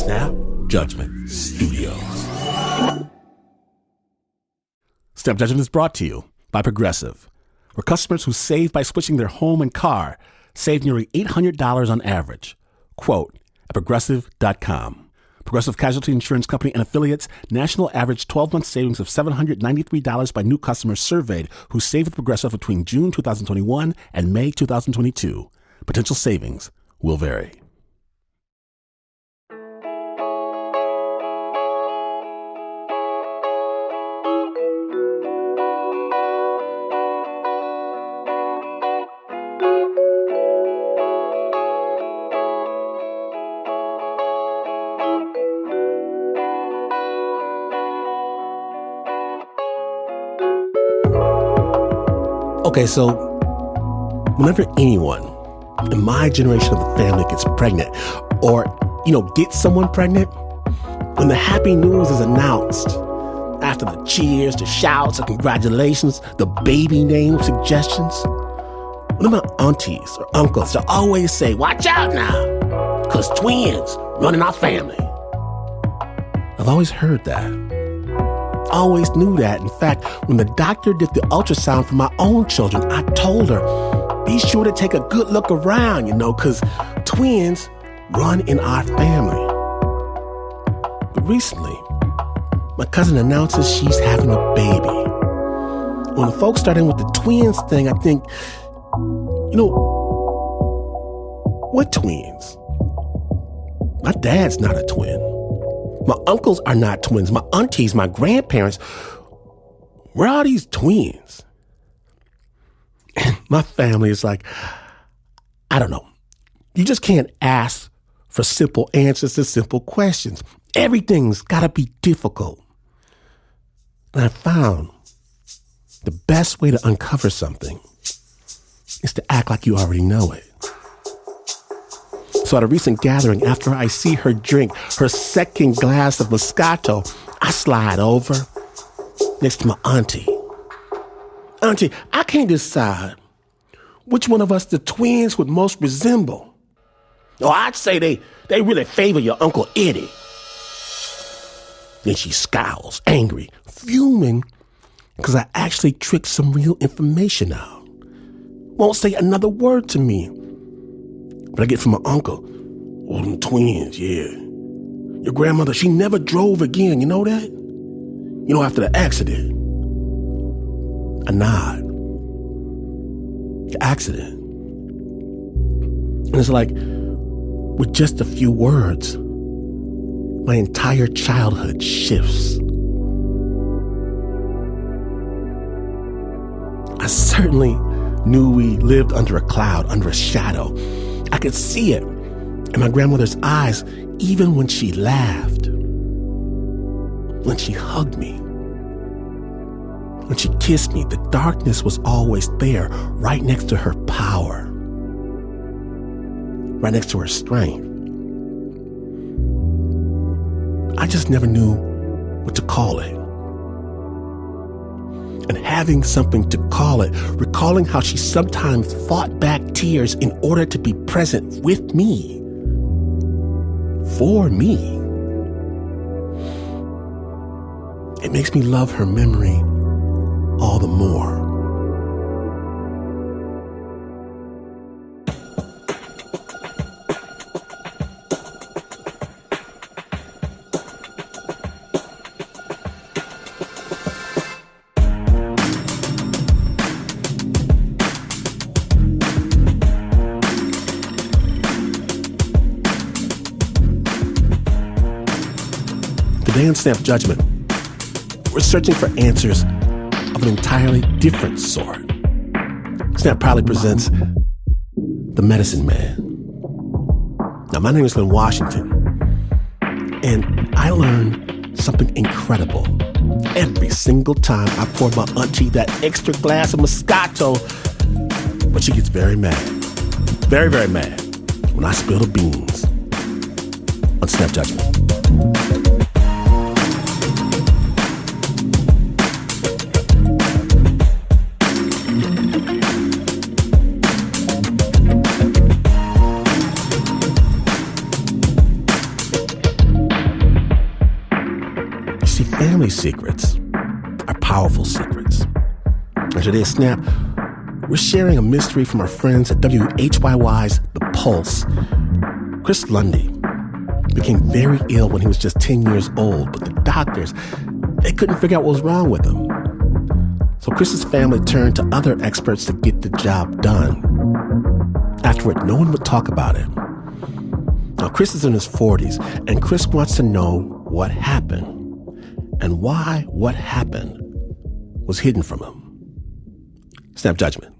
Snap Judgment Studios. Snap Judgment is brought to you by Progressive, where customers who save by switching their home and car save nearly $800 on average. Quote at Progressive.com. Progressive Casualty Insurance Company and affiliates, national average 12-month savings of $793 by new customers surveyed who saved with Progressive between June 2021 and May 2022. Potential savings will vary. Okay, so whenever anyone in my generation of the family gets pregnant or, gets someone pregnant, when the happy news is announced, after the cheers, the shouts, the congratulations, the baby name suggestions, one of my aunties or uncles, they'll always say, watch out now, because twins run in our family. I've always heard that. Always knew that. In fact, when the doctor did the ultrasound for my own children, I told her, be sure to take a good look around, because twins run in our family. But recently, my cousin announces she's having a baby. When the folks start in with the twins thing, I think, what twins? My dad's not a twin. My uncles are not twins. My aunties, my grandparents, where are these twins? And my family is like, I don't know. You just can't ask for simple answers to simple questions. Everything's got to be difficult. And I found the best way to uncover something is to act like you already know it. So at a recent gathering, after I see her drink her second glass of Moscato, I slide over next to my auntie. Auntie, I can't decide which one of us the twins would most resemble. Oh, I'd say they really favor your Uncle Eddie. Then she scowls, angry, fuming, because I actually tricked some real information out. Won't say another word to me. But I get from my uncle, oh, them twins, yeah. Your grandmother, she never drove again, you know that? After the accident. I nod. The accident. And it's like, with just a few words, my entire childhood shifts. I certainly knew we lived under a cloud, under a shadow. I could see it in my grandmother's eyes, even when she laughed, when she hugged me, when she kissed me. The darkness was always there, right next to her power, right next to her strength. I just never knew what to call it. And having something to call it, recalling how she sometimes fought back tears in order to be present with me, for me, it makes me love her memory all the more. Today on Snap Judgment, we're searching for answers of an entirely different sort. Snap proudly presents The Medicine Man. Now, my name is Lynn Washington, and I learned something incredible every single time I pour my auntie that extra glass of Moscato, but she gets very mad, very, very mad when I spill the beans on Snap Judgment. family secrets are powerful secrets. And today's Snap, we're sharing a mystery from our friends at WHYY's The Pulse. Chris Lundy became very ill when he was just 10 years old, but the doctors, they couldn't figure out what was wrong with him. So Chris's family turned to other experts to get the job done. Afterward, no one would talk about it. Now, Chris is in his 40s, and Chris wants to know what happened and why what happened was hidden from him. Snap judgment.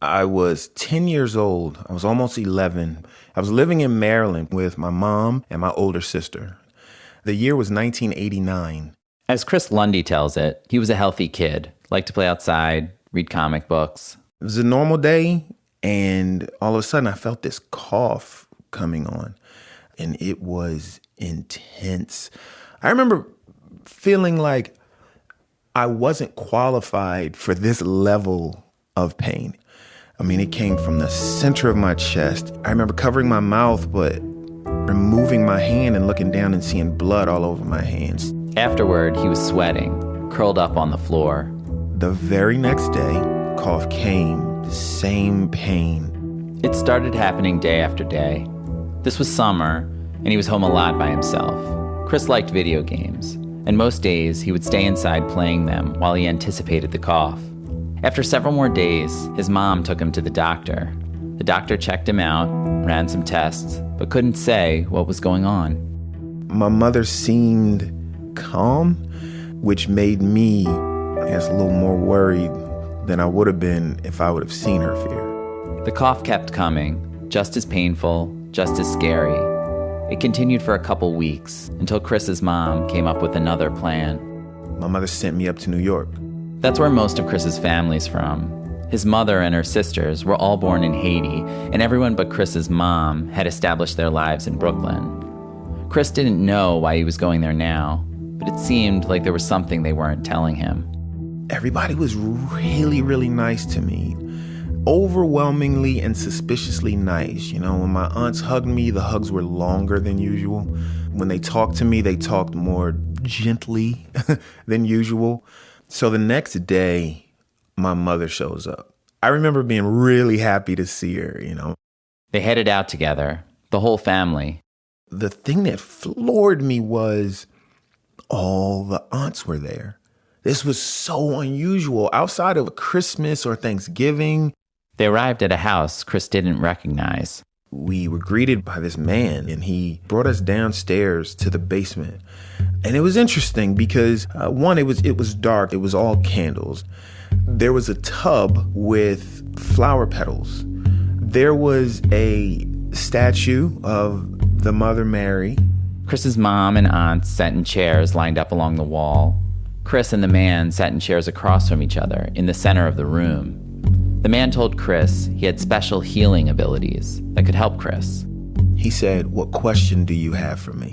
I was 10 years old. I was almost 11. I was living in Maryland with my mom and my older sister. The year was 1989. As Chris Lundy tells it, he was a healthy kid, liked to play outside, read comic books. It was a normal day, and all of a sudden I felt this cough coming on, and it was intense. I remember feeling like I wasn't qualified for this level of pain. I mean, it came from the center of my chest. I remember covering my mouth, but removing my hand and looking down and seeing blood all over my hands. Afterward, he was sweating, curled up on the floor. The very next day, cough came, the same pain. It started happening day after day. This was summer, and he was home a lot by himself. Chris liked video games, and most days he would stay inside playing them while he anticipated the cough. After several more days, his mom took him to the doctor. The doctor checked him out, ran some tests, but couldn't say what was going on. My mother seemed calm, which made me, I guess, a little more worried than I would have been if I would have seen her fear. The cough kept coming, just as painful, just as scary. It continued for a couple weeks until Chris's mom came up with another plan. My mother sent me up to New York. That's where most of Chris's family's from. His mother and her sisters were all born in Haiti, and everyone but Chris's mom had established their lives in Brooklyn. Chris didn't know why he was going there now, but it seemed like there was something they weren't telling him. Everybody was really, really nice to me. Overwhelmingly and suspiciously nice. You know, when my aunts hugged me, the hugs were longer than usual. When they talked to me, they talked more gently than usual. So the next day, my mother shows up. I remember being really happy to see her, you know. They headed out together, the whole family. The thing that floored me was all the aunts were there. This was so unusual. Outside of Christmas or Thanksgiving, they arrived at a house Chris didn't recognize. We were greeted by this man, and he brought us downstairs to the basement. And it was interesting because, one, it was dark. It was all candles. There was a tub with flower petals. There was a statue of the Mother Mary. Chris's mom and aunts sat in chairs lined up along the wall. Chris and the man sat in chairs across from each other in the center of the room. The man told Chris he had special healing abilities that could help Chris. He said, "What question do you have for me?"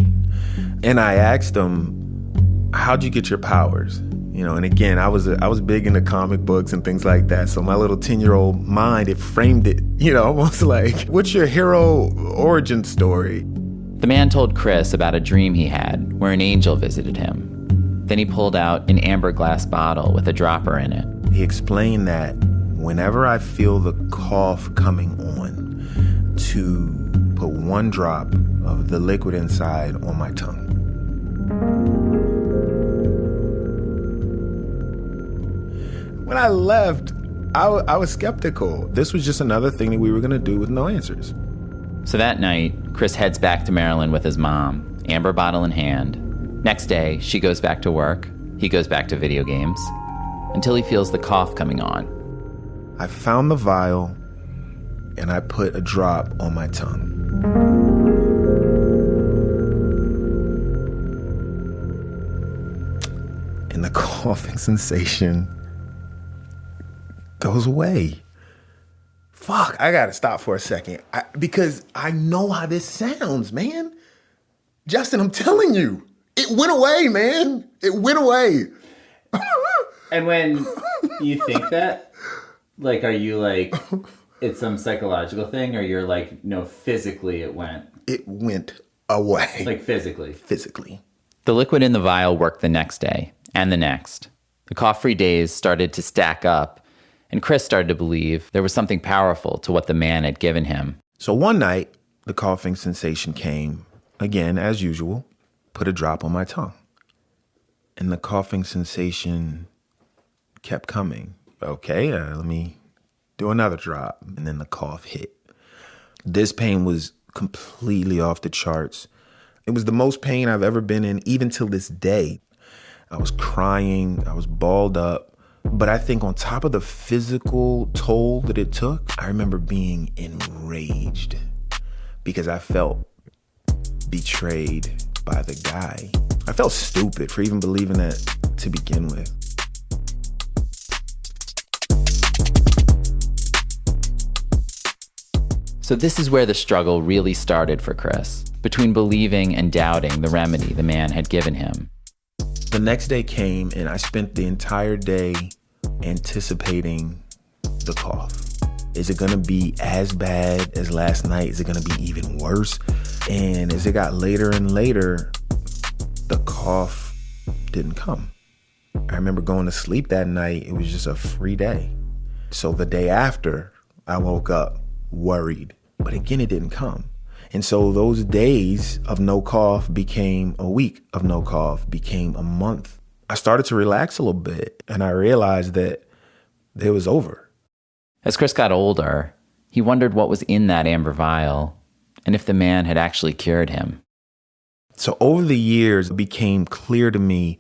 And I asked him, "How'd you get your powers?" You know, and again, I was big into comic books and things like that. So my little 10-year-old mind, it framed it, you know, almost like, what's your hero origin story? The man told Chris about a dream he had where an angel visited him. Then he pulled out an amber glass bottle with a dropper in it. He explained that whenever I feel the cough coming on, to put one drop of the liquid inside on my tongue. When I left, I was skeptical. This was just another thing that we were going to do with no answers. So that night, Chris heads back to Maryland with his mom, amber bottle in hand. Next day, she goes back to work. He goes back to video games until he feels the cough coming on. I found the vial and I put a drop on my tongue. And the coughing sensation goes away. Fuck, I gotta stop for a second because I know how this sounds, man. Justin, I'm telling you, it went away, man. It went away. And when you think that, like, are you like, it's some psychological thing, or you're like, no, physically it went? It went away. Like physically? Physically. The liquid in the vial worked the next day and the next. The cough-free days started to stack up, and Chris started to believe there was something powerful to what the man had given him. So one night, the coughing sensation came, again, as usual, put a drop on my tongue. And the coughing sensation kept coming. Okay, let me do another drop. And then the cough hit. This pain was completely off the charts. It was the most pain I've ever been in, even till this day. I was crying, I was balled up. But I think on top of the physical toll that it took, I remember being enraged because I felt betrayed by the guy. I felt stupid for even believing that to begin with. So this is where the struggle really started for Chris, between believing and doubting the remedy the man had given him. The next day came and I spent the entire day anticipating the cough. Is it gonna be as bad as last night? Is it gonna be even worse? And as it got later and later, the cough didn't come. I remember going to sleep that night. It was just a free day. So the day after, I woke up worried, but again, it didn't come. And so those days of no cough became a week of no cough, became a month. I started to relax a little bit and I realized that it was over. As Chris got older, he wondered what was in that amber vial and if the man had actually cured him. So over the years, it became clear to me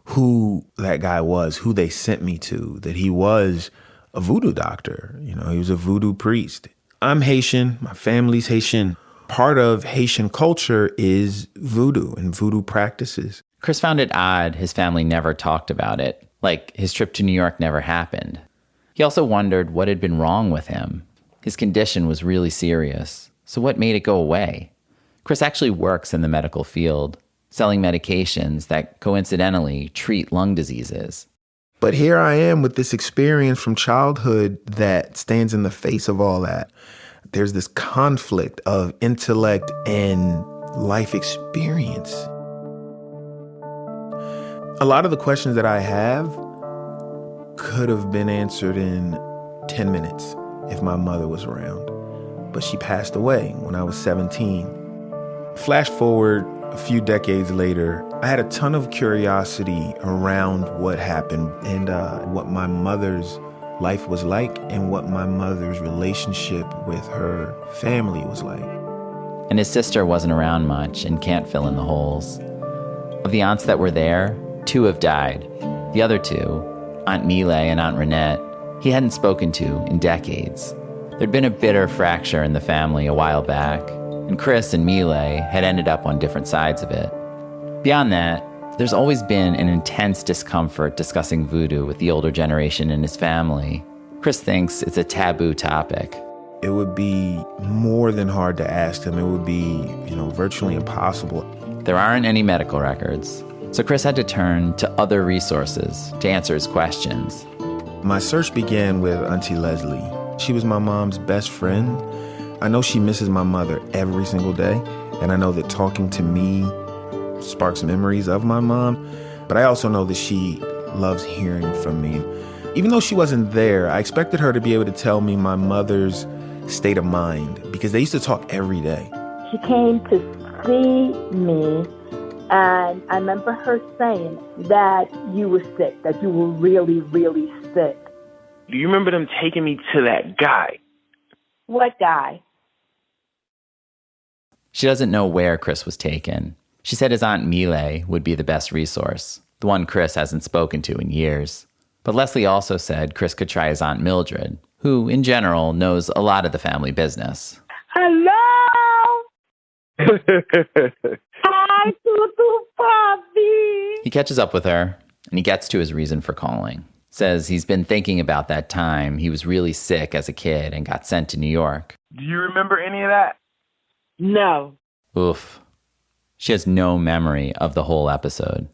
who that guy was, who they sent me to, that he was a voodoo doctor. You know, he was a voodoo priest. I'm Haitian, my family's Haitian. Part of Haitian culture is voodoo and voodoo practices. Chris found it odd his family never talked about it, like his trip to New York never happened. He also wondered what had been wrong with him. His condition was really serious, so what made it go away? Chris actually works in the medical field, selling medications that coincidentally treat lung diseases. But here I am with this experience from childhood that stands in the face of all that. There's this conflict of intellect and life experience. A lot of the questions that I have could have been answered in 10 minutes if my mother was around. But she passed away when I was 17. Flash forward a few decades later, I had a ton of curiosity around what happened and what my mother's life was like and what my mother's relationship with her family was like. And his sister wasn't around much and can't fill in the holes. Of the aunts that were there, 2 have died. The other 2, Aunt Mile and Aunt Renette, he hadn't spoken to in decades. There'd been a bitter fracture in the family a while back, and Chris and Mile had ended up on different sides of it. Beyond that, there's always been an intense discomfort discussing voodoo with the older generation in his family. Chris thinks it's a taboo topic. It would be more than hard to ask him. It would be, virtually impossible. There aren't any medical records, so Chris had to turn to other resources to answer his questions. My search began with Auntie Leslie. She was my mom's best friend. I know she misses my mother every single day, and I know that talking to me sparks memories of my mom, but I also know that she loves hearing from me. Even though she wasn't there, I expected her to be able to tell me my mother's state of mind, because they used to talk every day. She came to see me, and I remember her saying that you were sick, that you were really, really sick. Do you remember them taking me to that guy? What guy? She doesn't know where Chris was taken. She said his Aunt Mile would be the best resource, the one Chris hasn't spoken to in years. But Leslie also said Chris could try his Aunt Mildred, who, in general, knows a lot of the family business. Hello? Hi, Tutu Papi. He catches up with her, and he gets to his reason for calling. Says he's been thinking about that time he was really sick as a kid and got sent to New York. Do you remember any of that? No. Oof. She has no memory of the whole episode.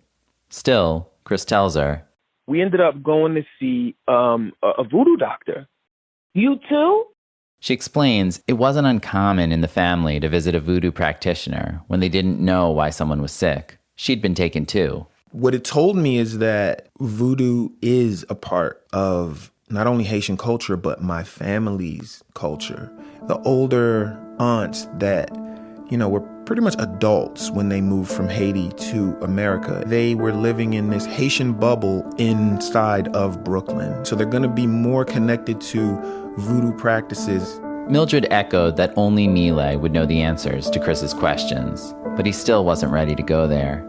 Still, Chris tells her, we ended up going to see a voodoo doctor. You too? She explains it wasn't uncommon in the family to visit a voodoo practitioner when they didn't know why someone was sick. She'd been taken too. What it told me is that voodoo is a part of not only Haitian culture, but my family's culture. The older aunts that, were pretty much adults when they moved from Haiti to America, they were living in this Haitian bubble inside of Brooklyn. So they're going to be more connected to voodoo practices. Mildred echoed that only Mile would know the answers to Chris's questions, but he still wasn't ready to go there.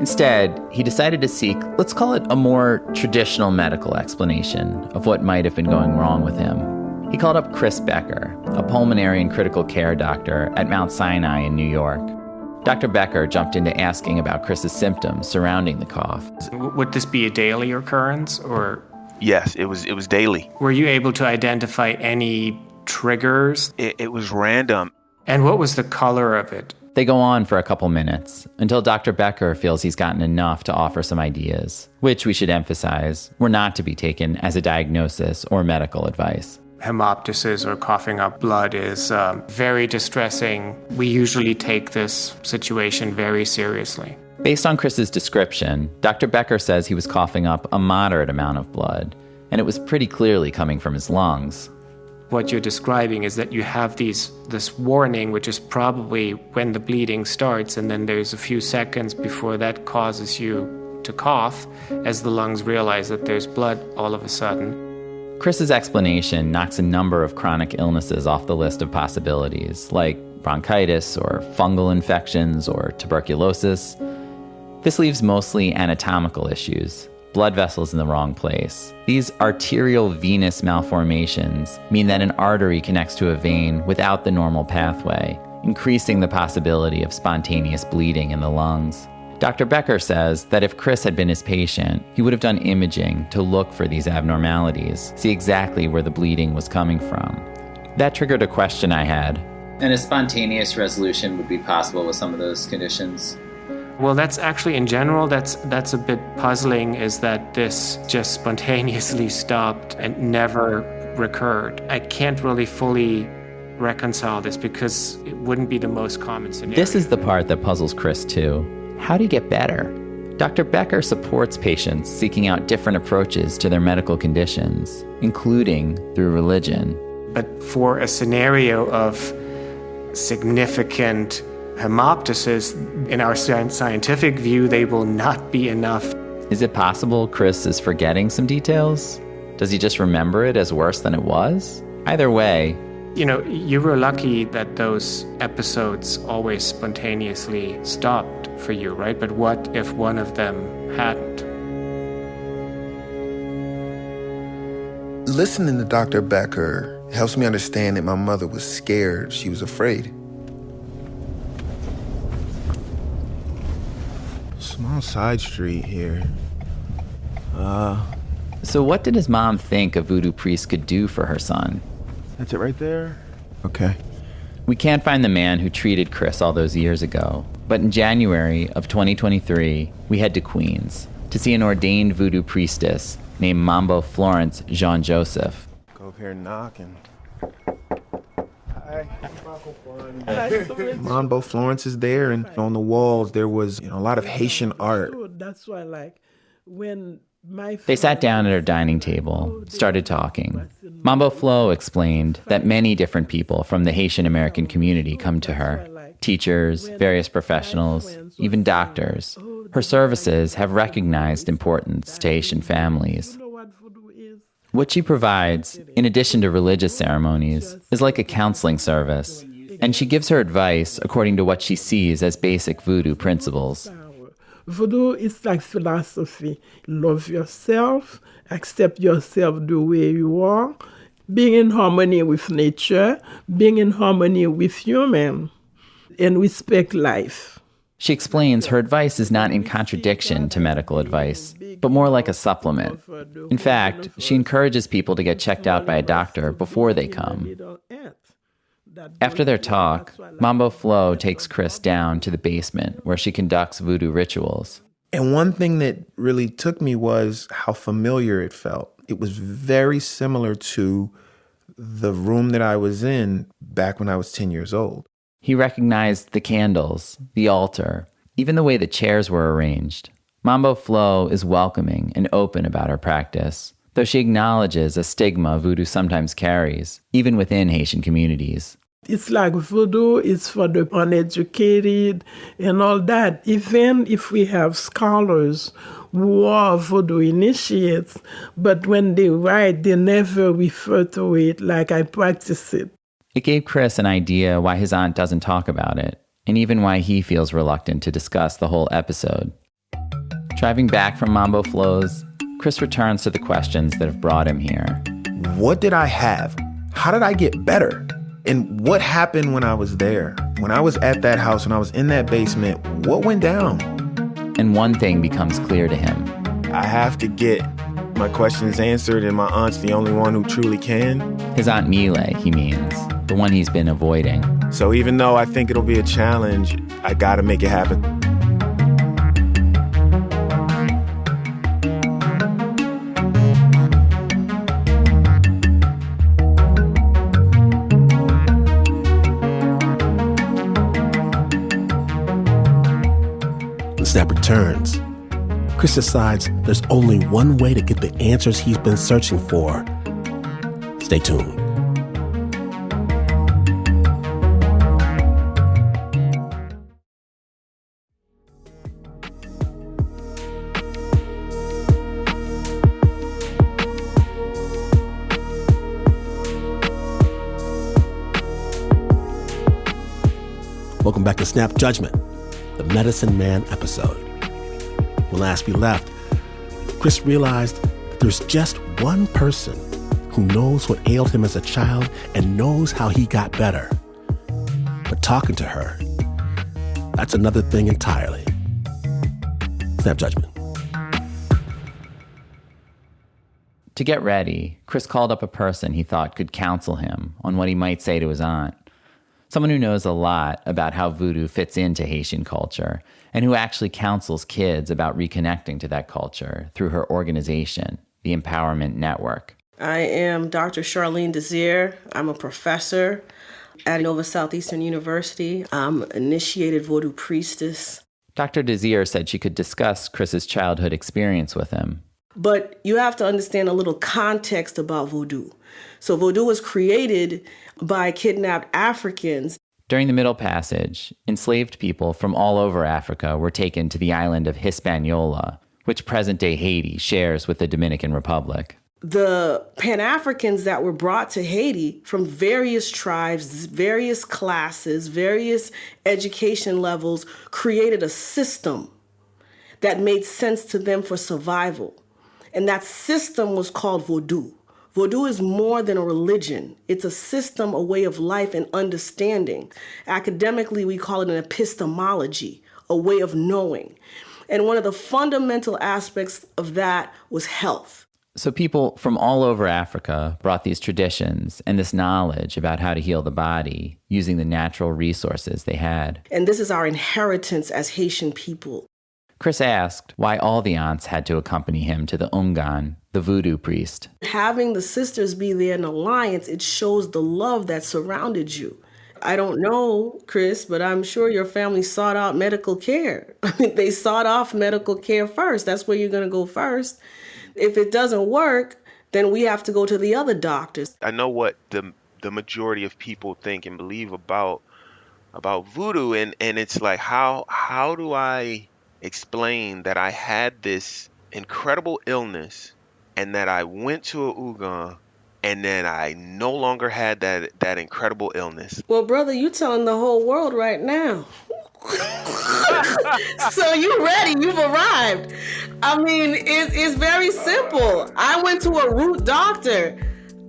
Instead, he decided to seek, let's call it a more traditional medical explanation of what might have been going wrong with him. He called up Chris Becker, a pulmonary and critical care doctor at Mount Sinai in New York. Dr. Becker jumped into asking about Chris's symptoms surrounding the cough. Would this be a daily occurrence, or? Yes, it was daily. Were you able to identify any triggers? It was random. And what was the color of it? They go on for a couple minutes until Dr. Becker feels he's gotten enough to offer some ideas, which we should emphasize were not to be taken as a diagnosis or medical advice. Hemoptysis or coughing up blood is very distressing. We usually take this situation very seriously. Based on Chris's description, Dr. Becker says he was coughing up a moderate amount of blood, and it was pretty clearly coming from his lungs. What you're describing is that you have this warning, which is probably when the bleeding starts, and then there's a few seconds before that causes you to cough as the lungs realize that there's blood all of a sudden. Chris's explanation knocks a number of chronic illnesses off the list of possibilities, like bronchitis or fungal infections or tuberculosis. This leaves mostly anatomical issues. Blood vessels in the wrong place. These arterial venous malformations mean that an artery connects to a vein without the normal pathway, increasing the possibility of spontaneous bleeding in the lungs. Dr. Becker says that if Chris had been his patient, he would have done imaging to look for these abnormalities, see exactly where the bleeding was coming from. That triggered a question I had. And a spontaneous resolution would be possible with some of those conditions? Well, that's actually, in general, that's a bit puzzling, is that this just spontaneously stopped and never recurred. I can't really fully reconcile this because it wouldn't be the most common scenario. This is the part that puzzles Chris too. How do you get better? Dr. Becker supports patients seeking out different approaches to their medical conditions, including through religion. But for a scenario of significant hemoptysis, in our scientific view, they will not be enough. Is it possible Chris is forgetting some details? Does he just remember it as worse than it was? Either way, you were lucky that those episodes always spontaneously stopped for you, right? But what if one of them hadn't? Listening to Dr. Becker helps me understand that my mother was scared. She was afraid. Small side street here. So what did his mom think a voodoo priest could do for her son? That's it right there? Okay. We can't find the man who treated Chris all those years ago, but in January of 2023, we head to Queens to see an ordained voodoo priestess named Mambo Florence Jean Joseph. Go over here and knock and... Hi. Mambo Florence is there, and on the walls there was a lot of Haitian art. That's why, when they sat down at her dining table, started talking. Mambo Flo explained that many different people from the Haitian American community come to her. Teachers, various professionals, even doctors. Her services have recognized importance to Haitian families. What she provides, in addition to religious ceremonies, is like a counseling service, and she gives her advice according to what she sees as basic voodoo principles. Voodoo is like philosophy. Love yourself, accept yourself the way you are, being in harmony with nature, being in harmony with human, and respect life. She explains her advice is not in contradiction to medical advice, but more like a supplement. In fact, she encourages people to get checked out by a doctor before they come. After their talk, Mambo Flo takes Chris down to the basement where she conducts voodoo rituals. And one thing that really took me was how familiar it felt. It was very similar to the room that I was in back when I was 10 years old. He recognized the candles, the altar, Even the way the chairs were arranged. Mambo Flo is welcoming and open about her practice, though she acknowledges a stigma Vodou sometimes carries, even within Haitian communities. It's like Vodou is for the uneducated and all that. Even if we have scholars who are Vodou initiates, but when they write, they never refer to it like I practice it. It gave Chris an idea why his aunt doesn't talk about it, and even why he feels reluctant to discuss the whole episode. Driving back from Mambo Flo's, Chris returns to the questions that have brought him here. What did I have? How did I get better? And what happened when I was there? When I was at that house, when I was in that basement, what went down? And one thing becomes clear to him. I have to get my questions answered, and my aunt's the only one who truly can. His Aunt Mile, he means, the one he's been avoiding. So even though I think it'll be a challenge, I gotta make it happen. When Snap returns, Chris decides there's only one way to get the answers he's been searching for. Stay tuned. Welcome back to Snap Judgment, the Medicine Man episode. When last we left, Chris realized that there's just one person who knows what ailed him as a child and knows how he got better. But talking to her, that's another thing entirely. Snap Judgment. To get ready, Chris called up a person he thought could counsel him on what he might say to his aunt. Someone who knows a lot about how Vodou fits into Haitian culture and who actually counsels kids about reconnecting to that culture through her organization, the Empowerment Network. I am Dr. Charlene Desir. I'm a professor at Nova Southeastern University. I'm initiated Vodou priestess. Dr. Desir said she could discuss Chris's childhood experience with him. But you have to understand a little context about Vodou. So Vodou was created by kidnapped Africans. During the Middle Passage, enslaved people from all over Africa were taken to the island of Hispaniola, which present-day Haiti shares with the Dominican Republic. The Pan-Africans that were brought to Haiti from various tribes, various classes, various education levels, created a system that made sense to them for survival. And that system was called Vodou. Vodou is more than a religion. It's a system, a way of life and understanding. Academically, we call it an epistemology, a way of knowing. And one of the fundamental aspects of that was health. So people from all over Africa brought these traditions and this knowledge about how to heal the body using the natural resources they had. And this is our inheritance as Haitian people. Chris asked why all the aunts had to accompany him to the Ungan, the voodoo priest. Having the sisters be there in alliance, it shows the love that surrounded you. I don't know, Chris, but I'm sure your family sought out medical care. I mean, they sought off medical care first. That's where you're going to go first. If it doesn't work, then we have to go to the other doctors. I know what the majority of people think and believe about voodoo, and it's like, how do I explain that I had this incredible illness and that I went to a Ugan and then I no longer had that incredible illness? Well, brother, you telling the whole world right now. So you ready, you've arrived. I mean, it's very simple. I went to a root doctor.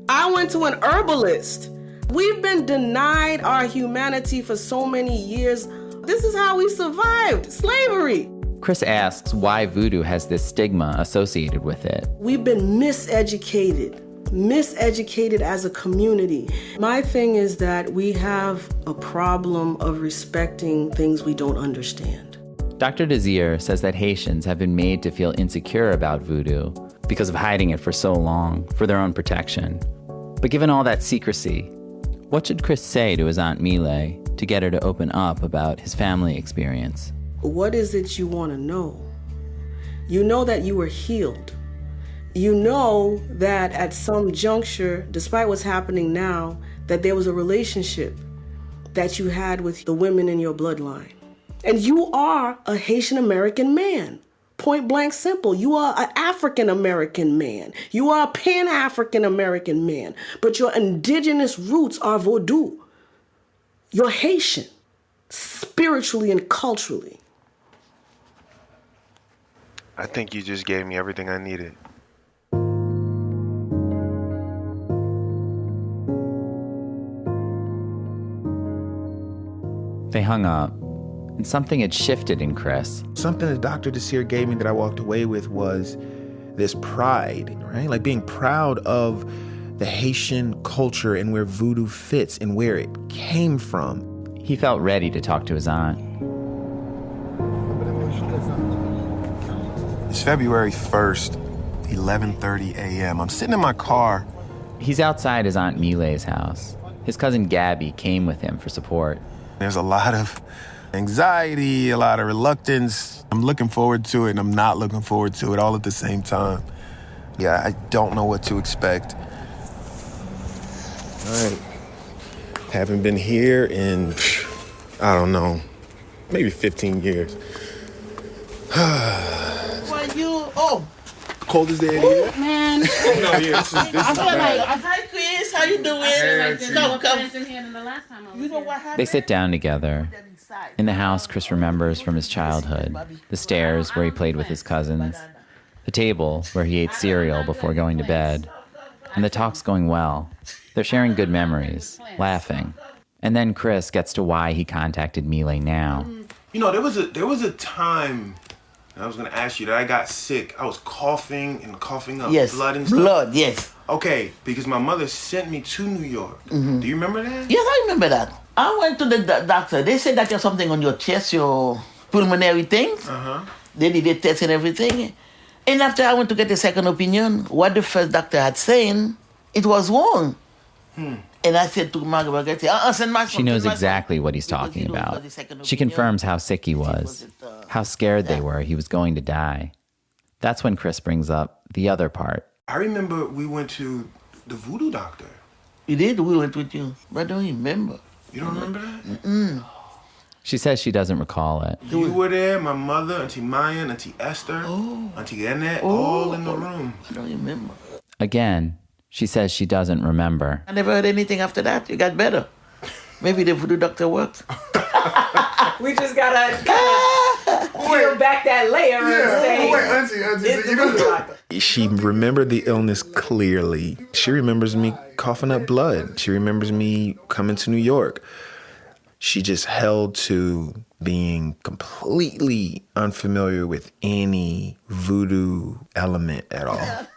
I went to an herbalist. We've been denied our humanity for so many years. This is how we survived slavery. Chris asks why voodoo has this stigma associated with it. We've been miseducated as a community. My thing is that we have a problem of respecting things we don't understand. Dr. Desir says that Haitians have been made to feel insecure about voodoo because of hiding it for so long, for their own protection. But given all that secrecy, what should Chris say to his Aunt Mile to get her to open up about his family experience? What is it you want to know? You know that you were healed. You know that at some juncture, despite what's happening now, that there was a relationship that you had with the women in your bloodline. And you are a Haitian American man. Point blank simple. You are an African American man. You are a Pan-African American man. But your indigenous roots are Vodou. You're Haitian, spiritually and culturally. I think you just gave me everything I needed. They hung up, and something had shifted in Chris. Something that Dr. Desir gave me that I walked away with was this pride, right? Like being proud of the Haitian culture and where voodoo fits and where it came from. He felt ready to talk to his aunt. It's February 1st, 11:30 a.m. I'm sitting in my car. He's outside his Aunt Mile's house. His cousin Gabby came with him for support. There's a lot of anxiety, a lot of reluctance. I'm looking forward to it and I'm not looking forward to it all at the same time. Yeah, I don't know what to expect. All right. Haven't been here in, I don't know, maybe 15 years. Cold as day here? Man. No, yeah, this is bad. Hi, Chris. How you doing? Come. You know what happened? They sit down together. In the house Chris remembers from his childhood, the stairs where he played with his cousins, the table where he ate cereal before going to bed, and the talk's going well. They're sharing good memories, laughing. And then Chris gets to why he contacted Mile now. You know, there was a time I was going to ask you that I got sick. I was coughing and coughing up blood and stuff. Blood, yes. Okay, because my mother sent me to New York. Mm-hmm. Do you remember that? Yes, I remember that. I went to the doctor. They said that you have something on your chest, your pulmonary things. Uh-huh. They did a test and everything. And after I went to get a second opinion, what the first doctor had saying, it was wrong. And I said to Margaret, send my son. She knows exactly what he's talking about. She confirms how sick he was, how scared they were he was going to die. That's when Chris brings up the other part. I remember we went to the voodoo doctor. You did? We went with you. But I don't remember. You don't remember that? Mm-mm. She says she doesn't recall it. You were there, my mother, Auntie Maya, Auntie Esther, Auntie Annette, all in the room. I don't remember. Again, she says she doesn't remember. I never heard anything after that. You got better. Maybe the voodoo doctor worked. We just gotta peel back that layer and say, She remembered the illness clearly. She remembers me coughing up blood. She remembers me coming to New York. She just held to being completely unfamiliar with any voodoo element at all.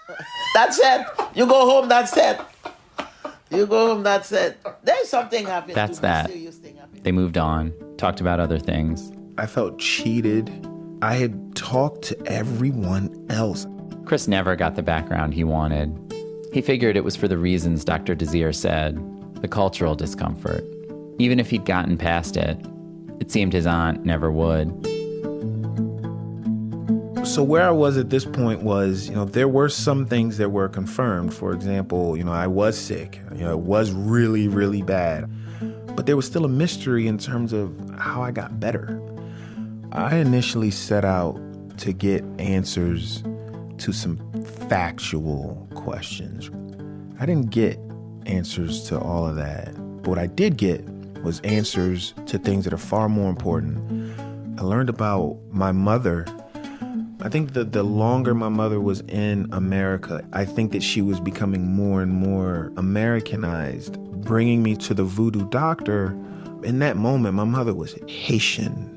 That's it. You go home, that's it. You go home, that's it. There's something happening. That's that. They moved on, talked about other things. I felt cheated. I had talked to everyone else. Chris never got the background he wanted. He figured it was for the reasons Dr. Desir said, the cultural discomfort. Even if he'd gotten past it, it seemed his aunt never would. So where I was at this point was, there were some things that were confirmed. For example, I was sick. It was really, really bad. But there was still a mystery in terms of how I got better. I initially set out to get answers to some factual questions. I didn't get answers to all of that. But what I did get was answers to things that are far more important. I learned about my mother. I think that the longer my mother was in America, I think that she was becoming more and more Americanized. Bringing me to the voodoo doctor, in that moment, my mother was Haitian,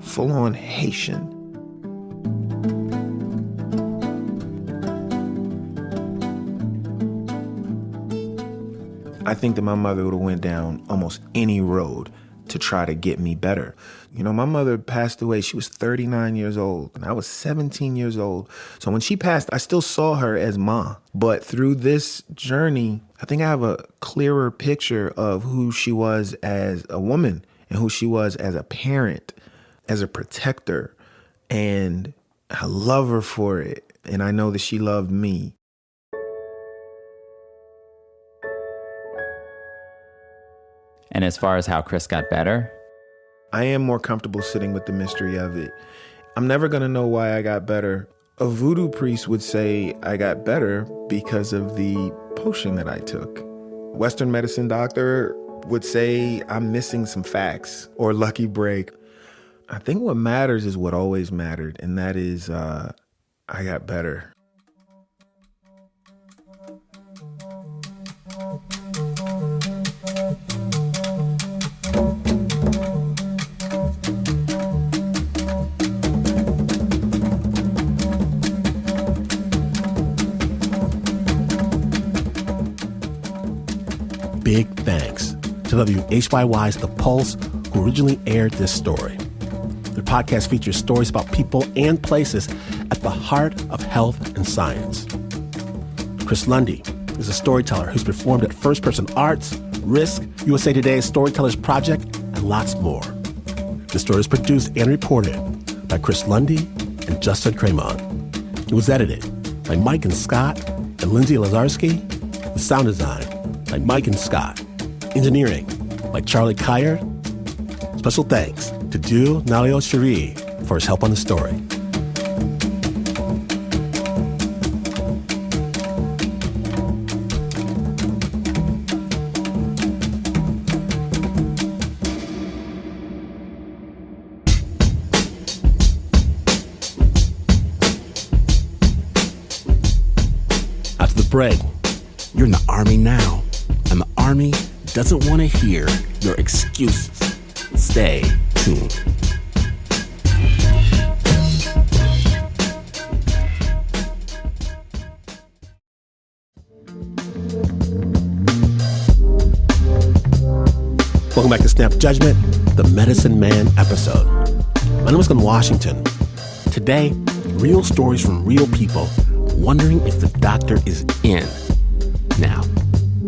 full-on Haitian. I think that my mother would have went down almost any road to try to get me better. My mother passed away. She was 39 years old, and I was 17 years old. So when she passed, I still saw her as Ma. But through this journey, I think I have a clearer picture of who she was as a woman and who she was as a parent. as a protector, and I love her for it. And I know that she loved me. And as far as how Chris got better? I am more comfortable sitting with the mystery of it. I'm never going to know why I got better. A voodoo priest would say I got better because of the potion that I took. Western medicine doctor would say I'm missing some facts or lucky break. I think what matters is what always mattered, and that is I got better. Big thanks to WHYY's The Pulse, who originally aired this story. Their podcast features stories about people and places at the heart of health and science. Chris Lundy is a storyteller who's performed at First Person Arts, Risk, USA Today's Storytellers Project, and lots more. The story is produced and reported by Chris Lundy and Justin Kramon. It was edited by Maiken Scott and Lindsay Lazarski, with sound design by Maiken Scott, engineering by Charlie Kyer. Special thanks to Dieu Nalio Chery for his help on the story. After the break, you're in the Army now, and the Army doesn't want to hear your excuses. Stay tuned. Welcome back to Snap Judgment, the Medicine Man episode. My name is Glenn Washington. Today, real stories from real people wondering if the doctor is in. Now,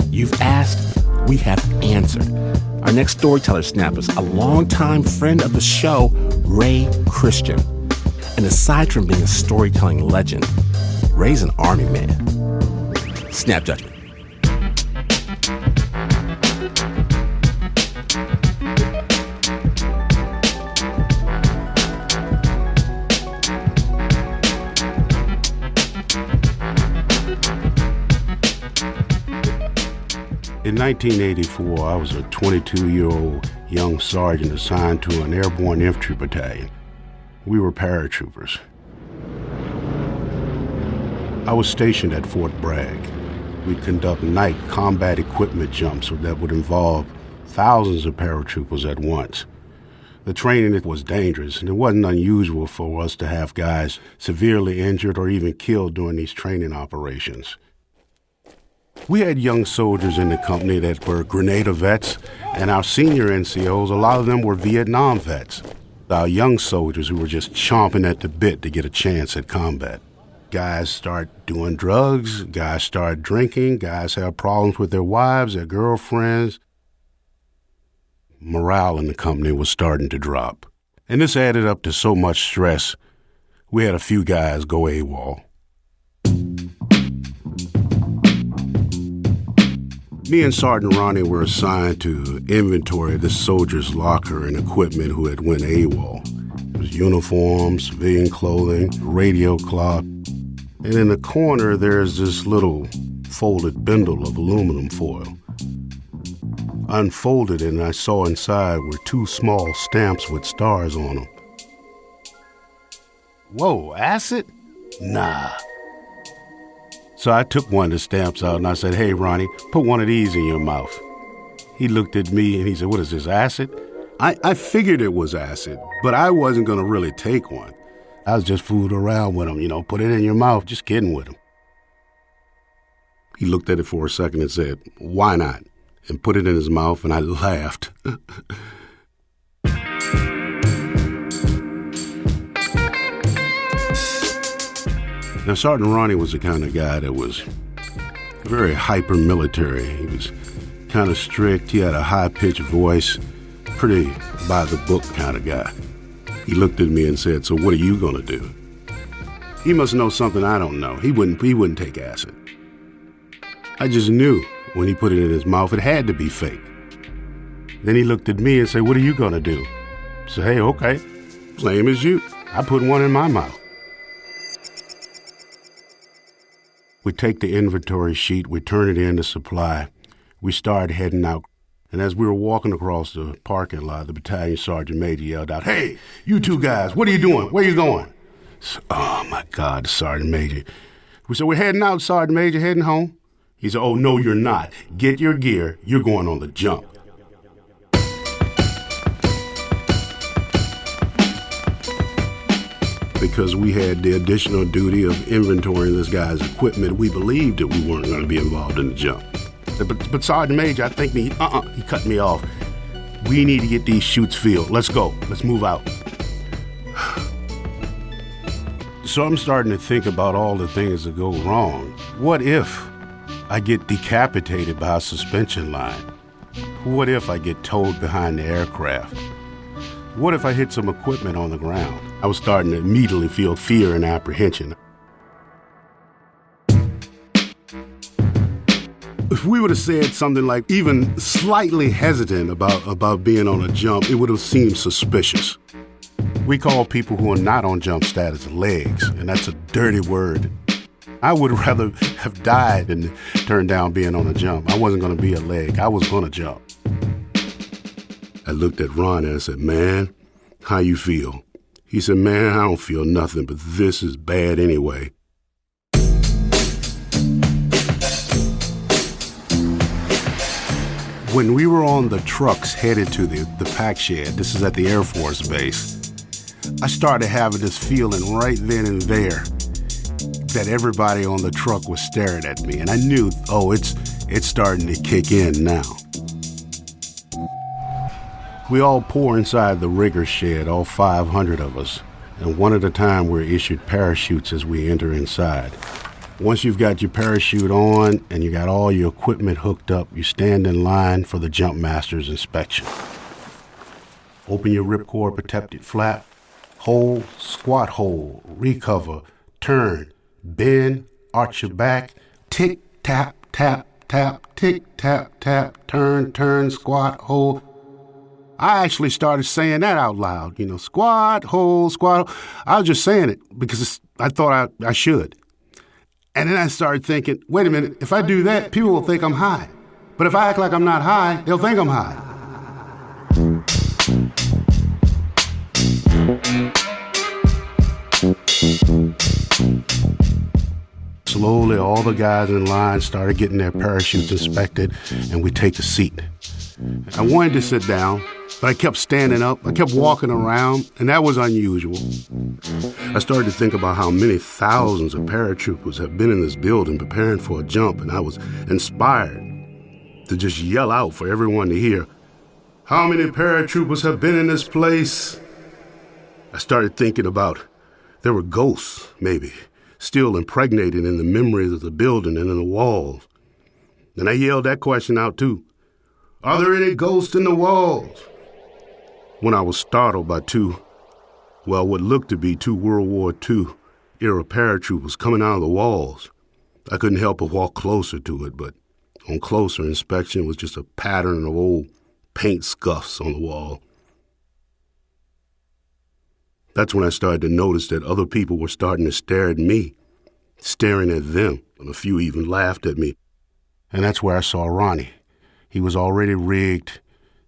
you've asked, we have answered. Our next storyteller snap is a longtime friend of the show, Ray Christian. And aside from being a storytelling legend, Ray's an Army man. Snap Judgment. In 1984, I was a 22-year-old young sergeant assigned to an airborne infantry battalion. We were paratroopers. I was stationed at Fort Bragg. We'd conduct night combat equipment jumps that would involve thousands of paratroopers at once. The training was dangerous, and it wasn't unusual for us to have guys severely injured or even killed during these training operations. We had young soldiers in the company that were Grenada vets, and our senior NCOs, a lot of them were Vietnam vets. Our young soldiers who were just chomping at the bit to get a chance at combat. Guys start doing drugs, guys start drinking, guys have problems with their wives, their girlfriends. Morale in the company was starting to drop. And this added up to so much stress, we had a few guys go AWOL. Me and Sergeant Ronnie were assigned to inventory the soldier's locker and equipment who had went AWOL. It was uniforms, civilian clothing, radio clock. And in the corner, there's this little folded bundle of aluminum foil. I unfolded it, and I saw inside were 2 small stamps with stars on them. Whoa, acid? Nah. So I took one of the stamps out and I said, "Hey, Ronnie, put one of these in your mouth." He looked at me and he said, "What is this, acid?" I figured it was acid, but I wasn't going to really take one. I was just fooling around with him, put it in your mouth, just kidding with him. He looked at it for a second and said, "Why not?" and put it in his mouth, and I laughed. Now, Sergeant Ronnie was the kind of guy that was very hyper-military. He was kind of strict. He had a high-pitched voice, pretty by-the-book kind of guy. He looked at me and said, "So what are you gonna do?" He must know something I don't know. He wouldn't take acid. I just knew when he put it in his mouth, it had to be fake. Then he looked at me and said, "What are you gonna do?" So, hey, okay, same as you. I put one in my mouth. We take the inventory sheet, we turn it in to supply. We start heading out. And as we were walking across the parking lot, the battalion sergeant major yelled out, "Hey, you two guys, what are you doing? Where are you going?" So, oh, my God, the sergeant major. We said, "We're heading out, Sergeant Major, heading home." He said, "Oh, no, you're not. Get your gear. You're going on the jump." Because we had the additional duty of inventorying this guy's equipment, we believed that we weren't going to be involved in the jump. But Sergeant Major, I think he cut me off. "We need to get these chutes filled. Let's go. Let's move out." So I'm starting to think about all the things that go wrong. What if I get decapitated by a suspension line? What if I get towed behind the aircraft? What if I hit some equipment on the ground? I was starting to immediately feel fear and apprehension. If we would have said something like even slightly hesitant about being on a jump, it would have seemed suspicious. We call people who are not on jump status legs, and that's a dirty word. I would rather have died than turn down being on a jump. I wasn't going to be a leg. I was going to jump. I looked at Ron and I said, "Man, how you feel?" He said, "Man, I don't feel nothing, but this is bad anyway." When we were on the trucks headed to the pack shed, this is at the Air Force Base, I started having this feeling right then and there that everybody on the truck was staring at me. And I knew, it's starting to kick in now. We all pour inside the rigger shed, all 500 of us. And one at a time we're issued parachutes as we enter inside. Once you've got your parachute on and you got all your equipment hooked up, you stand in line for the jump master's inspection. Open your ripcord protected flap. Hold, squat hold, recover, turn, bend, arch your back, tick, tap, tap, tap, tick, tap, tap, turn, squat, hold. I actually started saying that out loud, squat, hold, squat. I was just saying it because I thought I should. And then I started thinking, wait a minute, if I do that, people will think I'm high. But if I act like I'm not high, they'll think I'm high. Slowly, all the guys in line started getting their parachutes inspected, and we take a seat. I wanted to sit down, but I kept standing up. I kept walking around, and that was unusual. I started to think about how many thousands of paratroopers have been in this building preparing for a jump, and I was inspired to just yell out for everyone to hear, "How many paratroopers have been in this place?" I started thinking about there were ghosts, maybe, still impregnated in the memories of the building and in the walls. And I yelled that question out too. "Are there any ghosts in the walls?" When I was startled by what looked to be two World War II era paratroopers coming out of the walls. I couldn't help but walk closer to it, but on closer inspection was just a pattern of old paint scuffs on the wall. That's when I started to notice that other people were starting to stare at me, staring at them, and a few even laughed at me. And that's where I saw Ronnie. He was already rigged,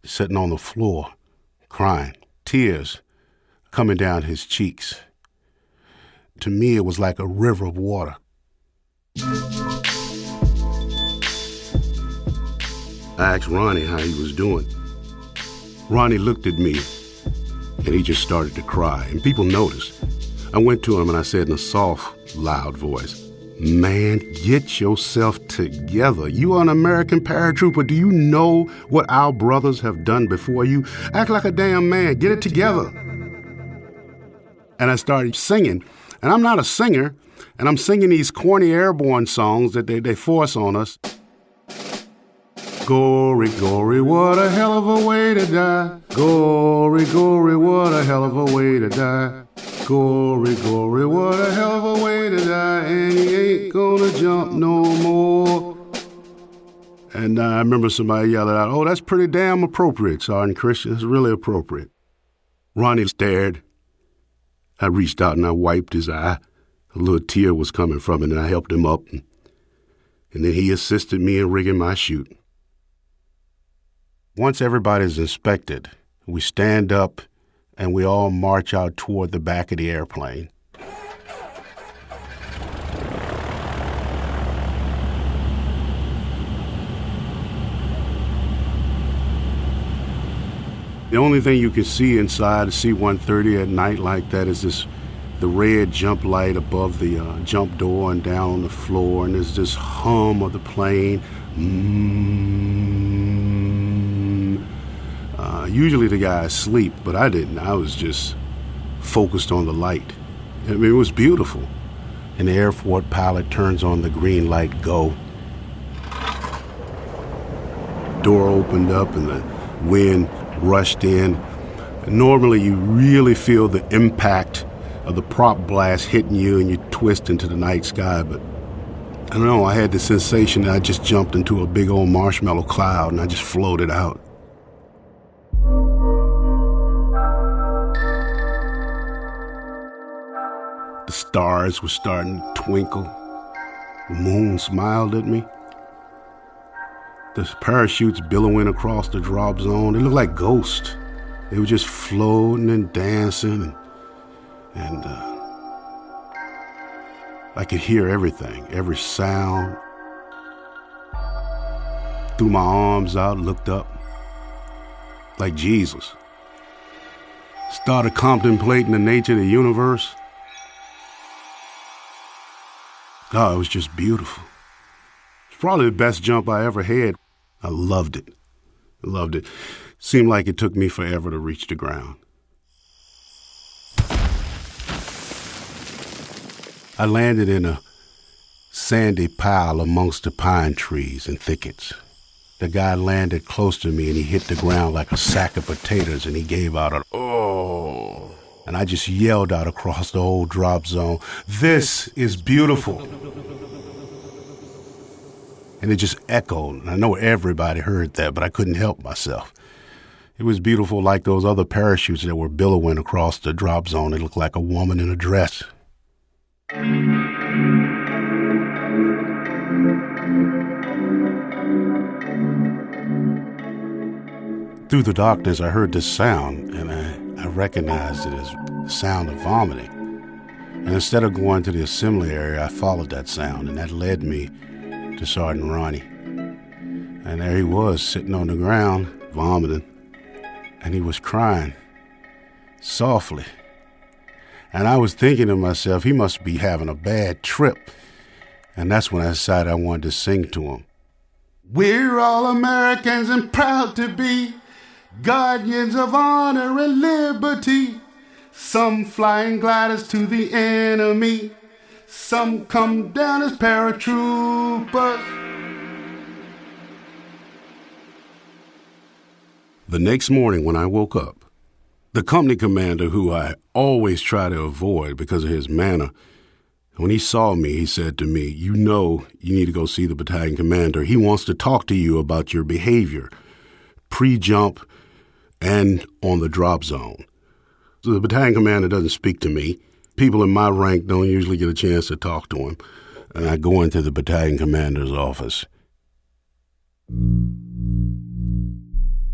sitting on the floor, crying, tears coming down his cheeks. To me, it was like a river of water. I asked Ronnie how he was doing. Ronnie looked at me, and he just started to cry, and people noticed. I went to him and I said in a soft, loud voice, "Man, get yourself together. You are an American paratrooper. Do you know what our brothers have done before you? Act like a damn man. Get it together." And I started singing, and I'm not a singer, and I'm singing these corny airborne songs that they force on us. Gory, gory, what a hell of a way to die. Gory, gory, what a hell of a way to die. Gory, gory, what a hell of a way to die. And he ain't gonna jump no more. And I remember somebody yelling out, "Oh, that's pretty damn appropriate, Sergeant Christian. It's really appropriate." Ronnie stared. I reached out and I wiped his eye. A little tear was coming from it, and I helped him up. And then he assisted me in rigging my chute. Once everybody's inspected, we stand up and we all march out toward the back of the airplane. The only thing you can see inside a C-130 at night like that is the red jump light above the jump door and down on the floor, and there's this hum of the plane. Usually the guys sleep, but I didn't. I was just focused on the light. I mean, it was beautiful. And the Air Force pilot turns on the green light, go. Door opened up and the wind rushed in. Normally you really feel the impact of the prop blast hitting you and you twist into the night sky, but I don't know, I had the sensation that I just jumped into a big old marshmallow cloud and I just floated out. The stars were starting to twinkle. The moon smiled at me. The parachutes billowing across the drop zone, they looked like ghosts. They were just floating and dancing, and I could hear everything, every sound. Threw my arms out, looked up, like Jesus. Started contemplating the nature of the universe. Oh, it was just beautiful. It's probably the best jump I ever had. I loved it. I loved it. Seemed like it took me forever to reach the ground. I landed in a sandy pile amongst the pine trees and thickets. The guy landed close to me and he hit the ground like a sack of potatoes and he gave out an "oh." And I just yelled out across the whole drop zone, "This is beautiful." And it just echoed. And I know everybody heard that, but I couldn't help myself. It was beautiful like those other parachutes that were billowing across the drop zone. It looked like a woman in a dress. Through the darkness, I heard this sound, and I recognized it as the sound of vomiting. And instead of going to the assembly area, I followed that sound, and that led me to Sergeant Ronnie. And there he was, sitting on the ground, vomiting, and he was crying, softly. And I was thinking to myself, he must be having a bad trip. And that's when I decided I wanted to sing to him. We're all Americans and proud to be guardians of honor and liberty. Some flying gliders to the enemy. Some come down as paratroopers. The next morning when I woke up, the company commander, who I always try to avoid because of his manner, when he saw me, he said to me, "You know you need to go see the battalion commander. He wants to talk to you about your behavior, pre-jump and on the drop zone." So the battalion commander doesn't speak to me. People in my rank don't usually get a chance to talk to him. And I go into the battalion commander's office.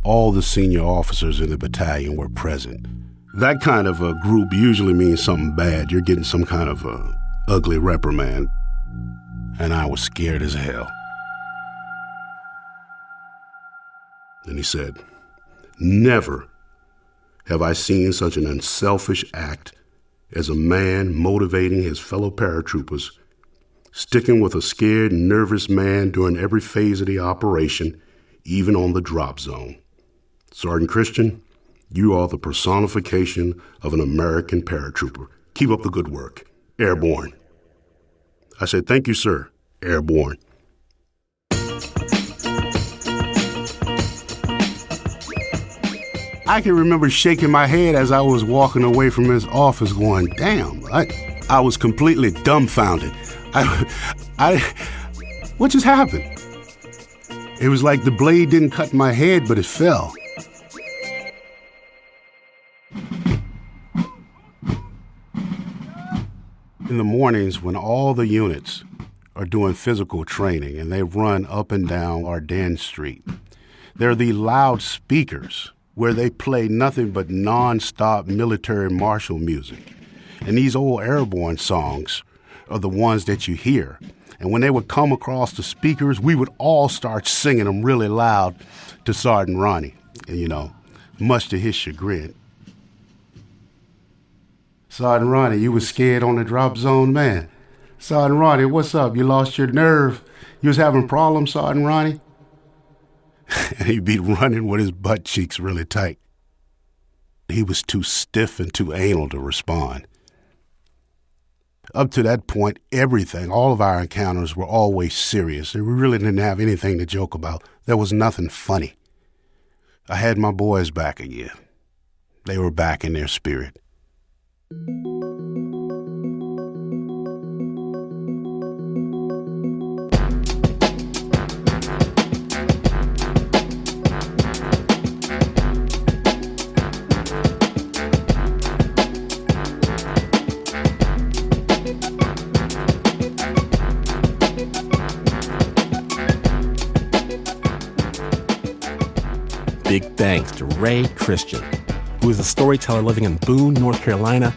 All the senior officers in the battalion were present. That kind of a group usually means something bad. You're getting some kind of a ugly reprimand. And I was scared as hell. And he said, "Never have I seen such an unselfish act as a man motivating his fellow paratroopers, sticking with a scared and nervous man during every phase of the operation, even on the drop zone. Sergeant Christian, you are the personification of an American paratrooper. Keep up the good work. Airborne." I said, "Thank you, sir. Airborne." I can remember shaking my head as I was walking away from his office going, damn, I was completely dumbfounded. What just happened? It was like the blade didn't cut my head, but it fell. In the mornings when all the units are doing physical training and they run up and down Ardennes Street, there are the loudspeakers where they play nothing but non-stop military martial music. And these old airborne songs are the ones that you hear. And when they would come across the speakers, we would all start singing them really loud to Sergeant Ronnie. And, much to his chagrin. Sergeant Ronnie, you was scared on the drop zone, man. Sergeant Ronnie, what's up? You lost your nerve? You was having problems, Sergeant Ronnie? And he'd be running with his butt cheeks really tight. He was too stiff and too anal to respond. Up to that point, everything, all of our encounters were always serious. We really didn't have anything to joke about. There was nothing funny. I had my boys back again. They were back in their spirit. Big thanks to Ray Christian, who is a storyteller living in Boone, North Carolina.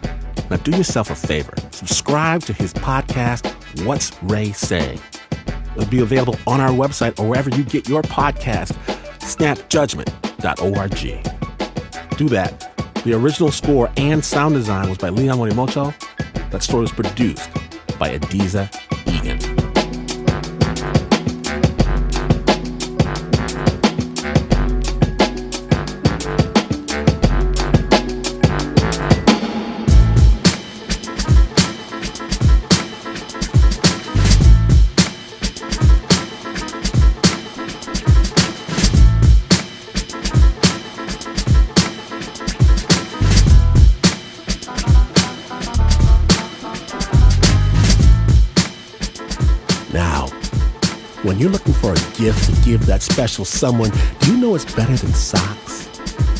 Now do yourself a favor. Subscribe to his podcast, What's Ray Saying? It'll be available on our website or wherever you get your podcast, snapjudgment.org. Do that. The original score and sound design was by Leon Morimoto. That story was produced by Adiza Egan. When you're looking for a gift to give that special someone, do you know it's better than socks?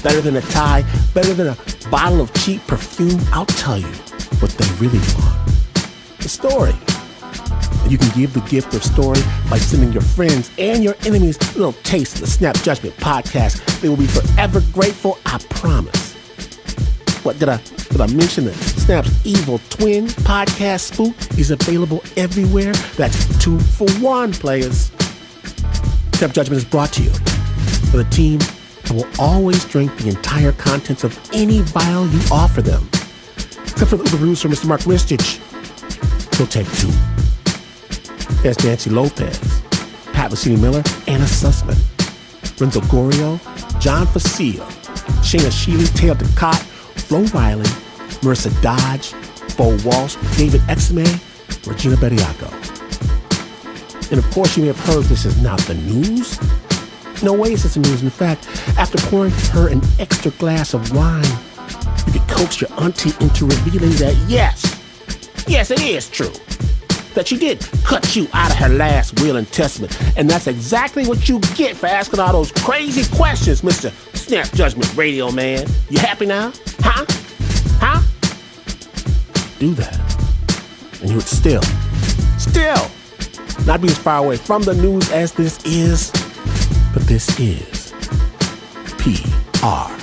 Better than a tie? Better than a bottle of cheap perfume? I'll tell you what they really want. The story. And you can give the gift of story by sending your friends and your enemies a little taste of the Snap Judgment podcast. They will be forever grateful, I promise. What, did I mention that Snap's Evil Twin podcast spook is available everywhere? That's 2 for 1, players. Snap Judgment is brought to you by the team that will always drink the entire contents of any vial you offer them. Except for the producer, Mr. Mark Ristich. He'll take 2. There's Nancy Lopez, Pat Messini-Miller, Anna Sussman, Renzo Gorio, John Facile, Shayna Sheely, Taylor DeCott, Flo Riley, Marissa Dodge, Bo Walsh, David Exame, Regina Bediaco. And of course, you may have heard this is not the news. No way is this the news. In fact, after pouring her an extra glass of wine, you could coax your auntie into revealing that yes, it is true, that she did cut you out of her last will and testament. And that's exactly what you get for asking all those crazy questions, Mr. Snap Judgment Radio Man. You happy now? Huh? Do that. And you would still not be as far away from the news as this is. But this is PR.